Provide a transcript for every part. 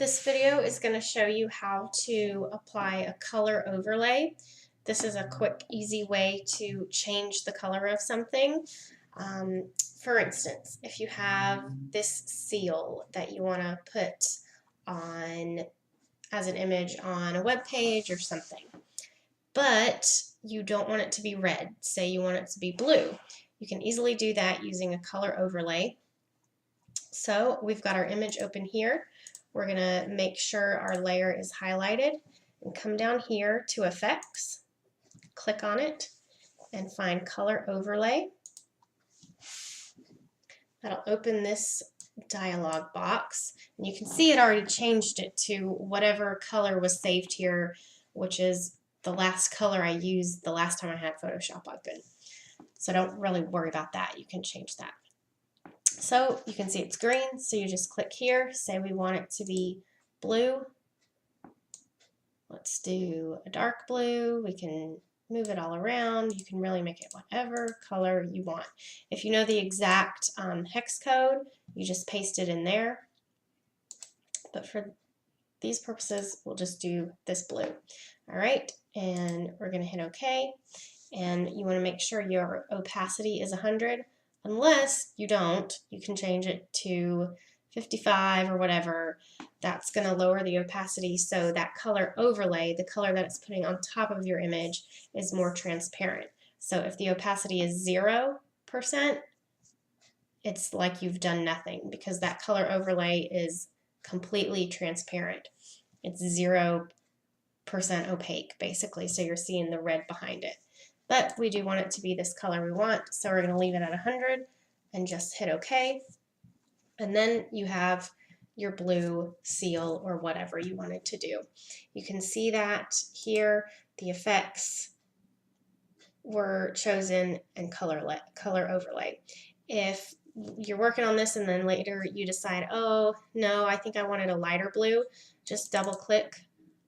This video is going to show you how to apply a color overlay. This is a quick, easy way to change the color of something. For instance, if you have this seal that you want to put on as an image on a web page or something, but you don't want it to be red, say you want it to be blue, you can easily do that using a color overlay. So we've got our image open here. We're going to make sure our layer is highlighted and come down here to Effects, click on it, and find Color Overlay. That'll open this dialog box, and you can see it already changed it to whatever color was saved here, which is the last color I used the last time I had Photoshop open. So don't really worry about that. You can change that. So you can see it's green, so you just click here, say we want it to be blue. Let's do a dark blue. We can move it all around. You can really make it whatever color you want. If you know the exact hex code, you just paste it in there. But for these purposes, we'll just do this blue. All right, and we're going to hit OK. And you want to make sure your opacity is 100. Unless you don't, you can change it to 55 or whatever. That's going to lower the opacity so that color overlay, the color that it's putting on top of your image, is more transparent. So if the opacity is 0%, it's like you've done nothing because that color overlay is completely transparent. It's 0% opaque, basically, so you're seeing the red behind it. But we do want it to be this color we want, so we're going to leave it at 100 and just hit OK. And then you have your blue seal or whatever you wanted to do. You can see that here the effects were chosen and color overlay. If you're working on this and then later you decide, oh no, I think I wanted a lighter blue, just double click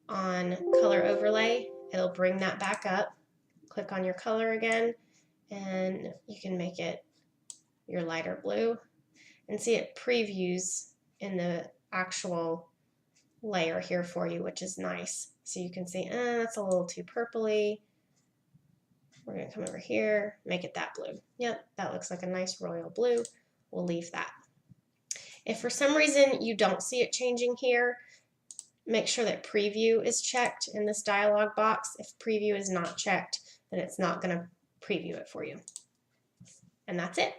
on color overlay. It'll bring that back up. Click on your color again, and you can make it your lighter blue. And see, it previews in the actual layer here for you, which is nice. So you can see, that's a little too purpley. We're going to come over here, make it that blue. Yep, that looks like a nice royal blue. We'll leave that. If for some reason you don't see it changing here, make sure that preview is checked in this dialog box. If preview is not checked, then it's not going to preview it for you. And that's it.